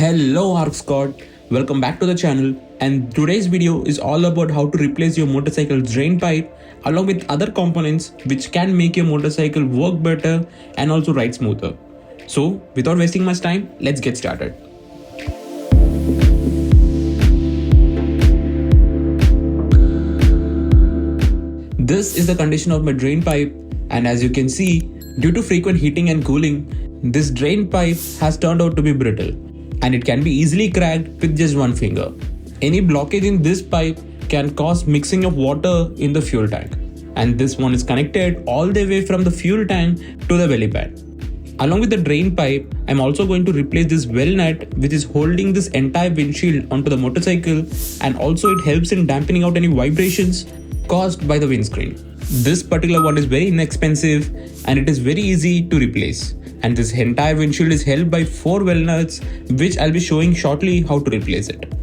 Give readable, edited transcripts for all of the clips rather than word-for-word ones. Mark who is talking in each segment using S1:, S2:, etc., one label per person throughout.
S1: Hello Arc Squad, welcome back to the channel, and today's video is all about how to replace your motorcycle's drain pipe along with other components which can make your motorcycle work better and also ride smoother. So without wasting much time, let's get started. This is the condition of my drain pipe, and as you can see, due to frequent heating and cooling, this drain pipe has turned out to be brittle and it can be easily cracked with just one finger. Any blockage in this pipe can cause mixing of water in the fuel tank, and this one is connected all the way from the fuel tank to the belly pad. Along with the drain pipe, I'm also going to replace this well nut which is holding this entire windshield onto the motorcycle, and also it helps in dampening out any vibrations caused by the windscreen. This particular one is very inexpensive and it is very easy to replace. And this entire windshield is held by 4 well nuts, which I'll be showing shortly how to replace it.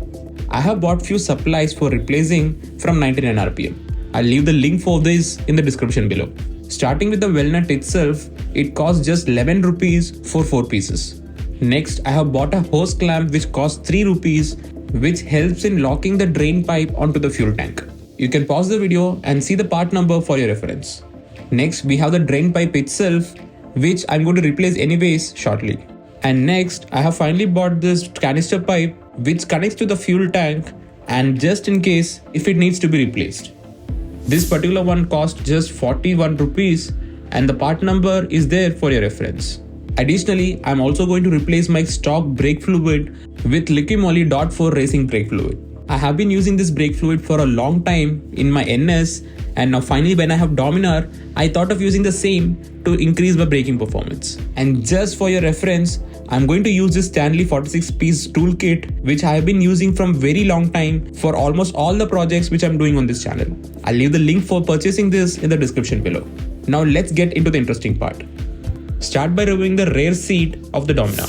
S1: I have bought few supplies for replacing from 99 RPM. I'll leave the link for this in the description below. Starting with the well nut itself, it costs just 11 rupees for 4 pieces. Next, I have bought a hose clamp which costs 3 rupees, which helps in locking the drain pipe onto the fuel tank. You can pause the video and see the part number for your reference. Next, we have the drain pipe itself, which I'm going to replace anyways shortly. And next, I have finally bought this canister pipe which connects to the fuel tank, and just in case if it needs to be replaced. This particular one cost just 41 rupees and the part number is there for your reference. Additionally, I'm also going to replace my stock brake fluid with Liquimoly .4 racing brake fluid. I have been using this brake fluid for a long time in my NS, and now finally when I have Dominar, I thought of using the same to increase my braking performance. And just for your reference, I'm going to use this Stanley 46-piece toolkit which I have been using from very long time for almost all the projects which I'm doing on this channel. I'll leave the link for purchasing this in the description below. Now let's get into the interesting part. Start by removing the rear seat of the Dominar.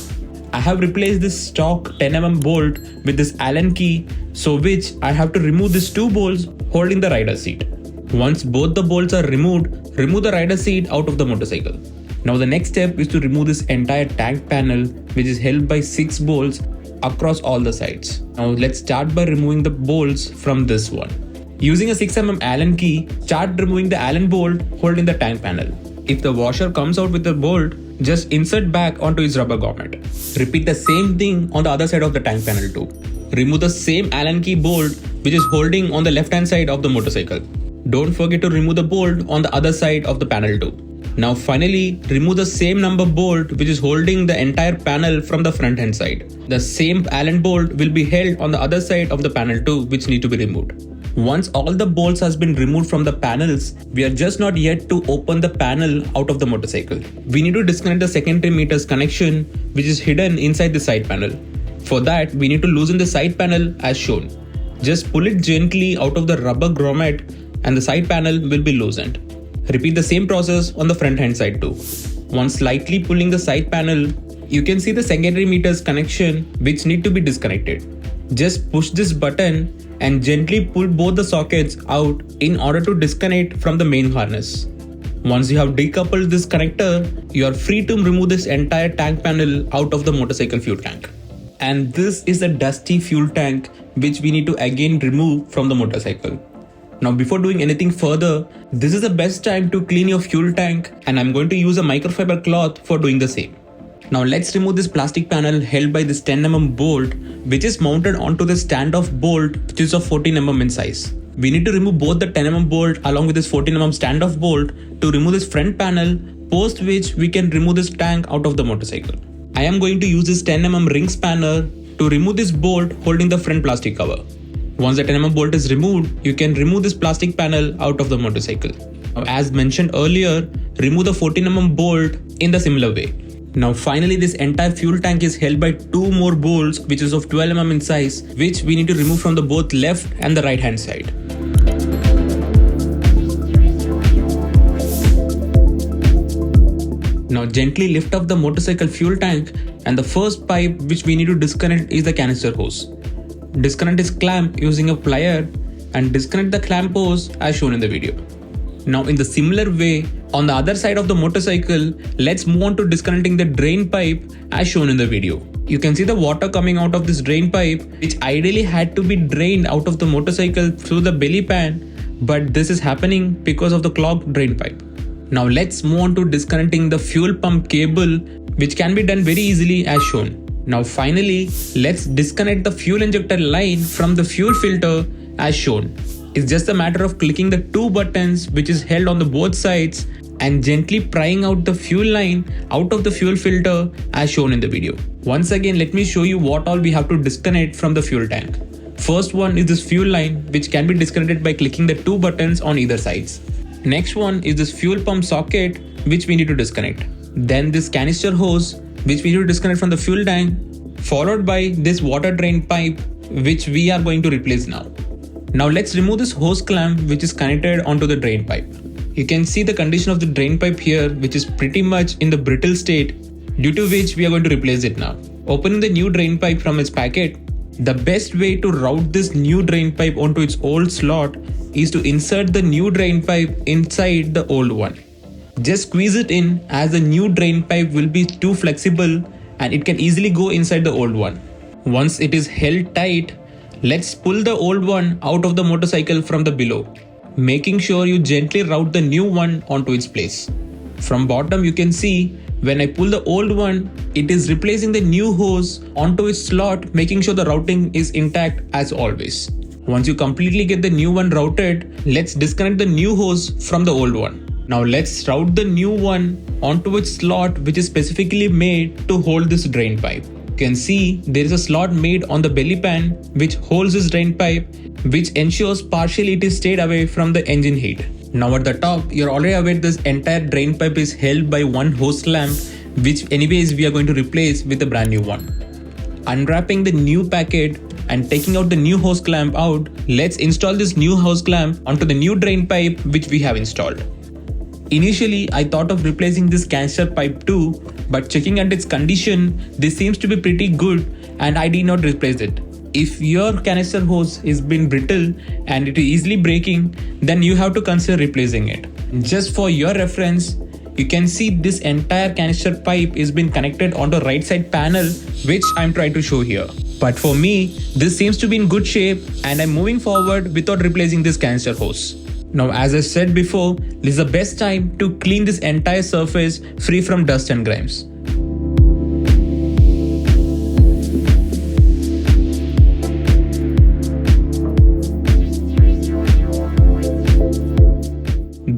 S1: I have replaced this stock 10mm bolt with this Allen key, so which I have to remove these 2 bolts holding the rider seat. Once both the bolts are removed, remove the rider seat out of the motorcycle. Now the next step is to remove this entire tank panel which is held by 6 bolts across all the sides. Now let's start by removing the bolts from this one. Using a 6mm Allen key, start removing the Allen bolt holding the tank panel. If the washer comes out with the bolt, just insert back onto its rubber grommet. Repeat the same thing on the other side of the tank panel too. Remove the same Allen key bolt which is holding on the left hand side of the motorcycle. Don't forget to remove the bolt on the other side of the panel too. Now finally, remove the same number bolt which is holding the entire panel from the front hand side. The same Allen bolt will be held on the other side of the panel too, which need to be removed. Once all the bolts has been removed from the panels, we are just not yet to open the panel out of the motorcycle. We need to disconnect the secondary meters connection which is hidden inside the side panel. For that, we need to loosen the side panel as shown. Just pull it gently out of the rubber grommet and the side panel will be loosened. Repeat the same process on the front hand side too. Once slightly pulling the side panel, you can see the secondary meters connection which need to be disconnected. Just push this button and gently pull both the sockets out in order to disconnect from the main harness. Once you have decoupled this connector, you are free to remove this entire tank panel out of the motorcycle fuel tank. And this is a dusty fuel tank which we need to again remove from the motorcycle. Now before doing anything further, this is the best time to clean your fuel tank, and I'm going to use a microfiber cloth for doing the same. Now let's remove this plastic panel held by this 10mm bolt which is mounted onto the standoff bolt which is of 14mm in size. We need to remove both the 10mm bolt along with this 14mm standoff bolt to remove this front panel, post which we can remove this tank out of the motorcycle. I am going to use this 10mm ring spanner to remove this bolt holding the front plastic cover. Once the 10mm bolt is removed, you can remove this plastic panel out of the motorcycle. Now, as mentioned earlier, remove the 14mm bolt in the similar way. Now finally, this entire fuel tank is held by 2 more bolts which is of 12mm in size, which we need to remove from the both left and the right hand side. Now gently lift up the motorcycle fuel tank, and the first pipe which we need to disconnect is the canister hose. Disconnect this clamp using a plier and disconnect the clamp hose as shown in the video. Now in the similar way, on the other side of the motorcycle, let's move on to disconnecting the drain pipe as shown in the video. You can see the water coming out of this drain pipe, which ideally had to be drained out of the motorcycle through the belly pan, but this is happening because of the clogged drain pipe. Now let's move on to disconnecting the fuel pump cable, which can be done very easily as shown. Now finally, let's disconnect the fuel injector line from the fuel filter as shown. It's just a matter of clicking the two buttons which is held on the both sides and gently prying out the fuel line out of the fuel filter as shown in the video. Once again, let me show you what all we have to disconnect from the fuel tank. First one is this fuel line, which can be disconnected by clicking the two buttons on either sides. Next one is this fuel pump socket, which we need to disconnect. Then this canister hose, which we need to disconnect from the fuel tank, followed by this water drain pipe, which we are going to replace now. Now let's remove this hose clamp which is connected onto the drain pipe. You can see the condition of the drain pipe here, which is pretty much in the brittle state, due to which we are going to replace it now. Opening the new drain pipe from its packet, the best way to route this new drain pipe onto its old slot is to insert the new drain pipe inside the old one. Just squeeze it in, as the new drain pipe will be too flexible and it can easily go inside the old one. Once it is held tight, let's pull the old one out of the motorcycle from the below, making sure you gently route the new one onto its place. From bottom you can see when I pull the old one, it is replacing the new hose onto its slot, making sure the routing is intact as always. Once you completely get the new one routed, let's disconnect the new hose from the old one. Now let's route the new one onto its slot, which is specifically made to hold this drain pipe. You can see there is a slot made on the belly pan which holds this drain pipe, which ensures partially it is stayed away from the engine heat. Now at the top, you're already aware this entire drain pipe is held by one hose clamp, which anyways we are going to replace with a brand new one. Unwrapping the new packet and taking out the new hose clamp out, let's install this new hose clamp onto the new drain pipe which we have installed. Initially, I thought of replacing this canister pipe too, but checking at its condition, this seems to be pretty good and I did not replace it. If your canister hose is been brittle and it is easily breaking, then you have to consider replacing it. Just for your reference, you can see this entire canister pipe is been connected on the right side panel, which I'm trying to show here. But for me, this seems to be in good shape and I'm moving forward without replacing this canister hose. Now, as I said before, this is the best time to clean this entire surface free from dust and grimes.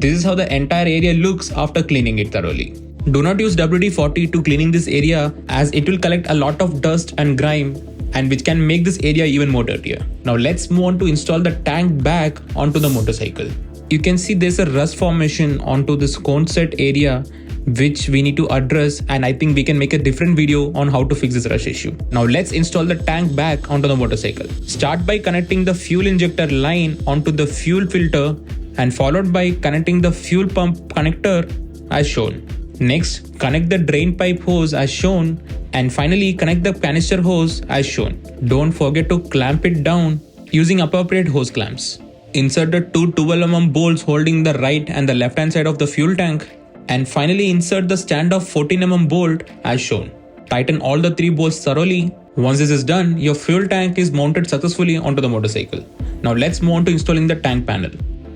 S1: This is how the entire area looks after cleaning it thoroughly. Do not use WD-40 to cleaning this area, as it will collect a lot of dust and grime, and which can make this area even more dirtier. Now let's move on to install the tank back onto the motorcycle. You can see there's a rust formation onto this cone set area, which we need to address, and I think we can make a different video on how to fix this rust issue. Now let's install the tank back onto the motorcycle. Start by connecting the fuel injector line onto the fuel filter and followed by connecting the fuel pump connector as shown. Next, connect the drain pipe hose as shown, and finally connect the canister hose as shown. Don't forget to clamp it down using appropriate hose clamps. Insert the two 12mm bolts holding the right and the left hand side of the fuel tank, and finally insert the standoff 14mm bolt as shown. Tighten all the three bolts thoroughly. Once this is done, your fuel tank is mounted successfully onto the motorcycle. Now let's move on to installing the tank panel.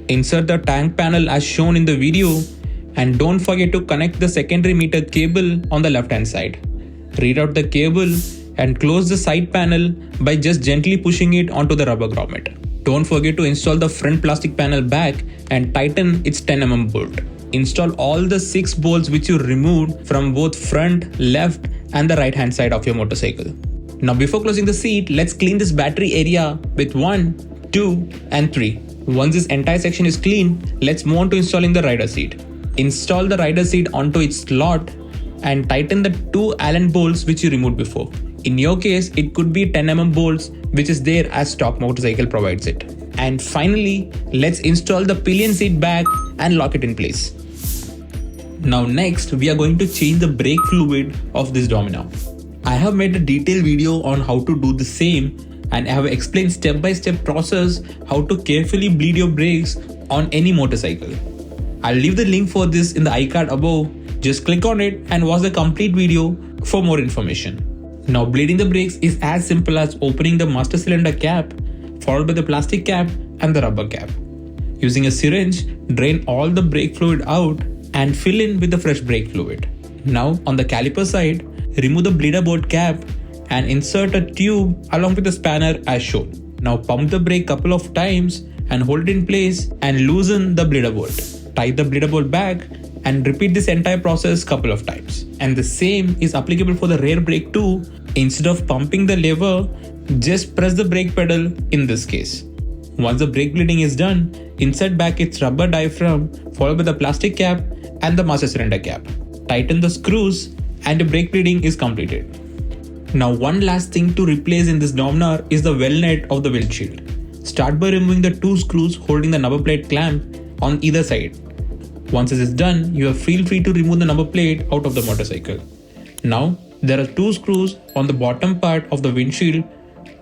S1: Insert the tank panel as shown in the video, and don't forget to connect the secondary meter cable on the left hand side. Reroute the cable and close the side panel by just gently pushing it onto the rubber grommet. Don't forget to install the front plastic panel back and tighten its 10mm bolt. Install all the 6 bolts which you removed from both front, left and the right hand side of your motorcycle. Now before closing the seat, let's clean this battery area with 1, 2 and 3. Once this entire section is clean, let's move on to installing the rider seat. Install the rider seat onto its slot and tighten the 2 Allen bolts which you removed before. In your case, it could be 10mm bolts, which is there as stock motorcycle provides it. And finally, let's install the pillion seat back and lock it in place. Now next, we are going to change the brake fluid of this Dominar. I have made a detailed video on how to do the same, and I have explained step-by-step process how to carefully bleed your brakes on any motorcycle. I'll leave the link for this in the iCard above. Just click on it and watch the complete video for more information. Now bleeding the brakes is as simple as opening the master cylinder cap, followed by the plastic cap and the rubber cap. Using a syringe, drain all the brake fluid out and fill in with the fresh brake fluid. Now on the caliper side, remove the bleeder bolt cap and insert a tube along with the spanner as shown. Now pump the brake couple of times and hold it in place and loosen the bleeder bolt. Tie the bleeder bolt back and repeat this entire process couple of times. And the same is applicable for the rear brake too. Instead of pumping the lever, just press the brake pedal in this case. Once the brake bleeding is done, insert back its rubber diaphragm followed by the plastic cap and the master cylinder cap. Tighten the screws and the brake bleeding is completed. Now one last thing to replace in this Dominar is the well nut of the windshield. Start by removing the two screws holding the number plate clamp on either side. Once this is done, you feel free to remove the number plate out of the motorcycle. Now, there are two screws on the bottom part of the windshield.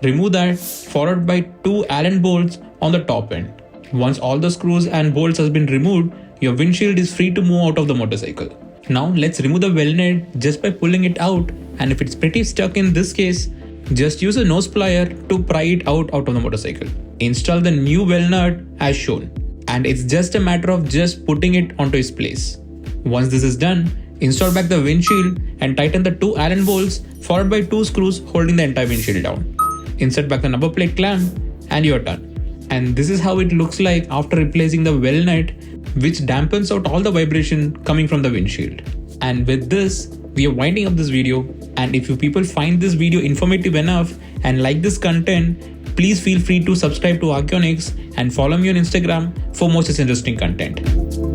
S1: Remove that, followed by two Allen bolts on the top end. Once all the screws and bolts has been removed, your windshield is free to move out of the motorcycle. Now, let's remove the well nut just by pulling it out, and if it's pretty stuck in this case, just use a nose plier to pry it out of the motorcycle. Install the new well nut as shown. And it's just a matter of just putting it onto its place. Once this is done, install back the windshield and tighten the two Allen bolts followed by two screws holding the entire windshield down. Insert back the number plate clamp and you're done. And this is how it looks like after replacing the well nut, which dampens out all the vibration coming from the windshield. And with this, we are winding up this video. And if you people find this video informative enough and like this content, please feel free to subscribe to Archeonics and follow me on Instagram for more such interesting content.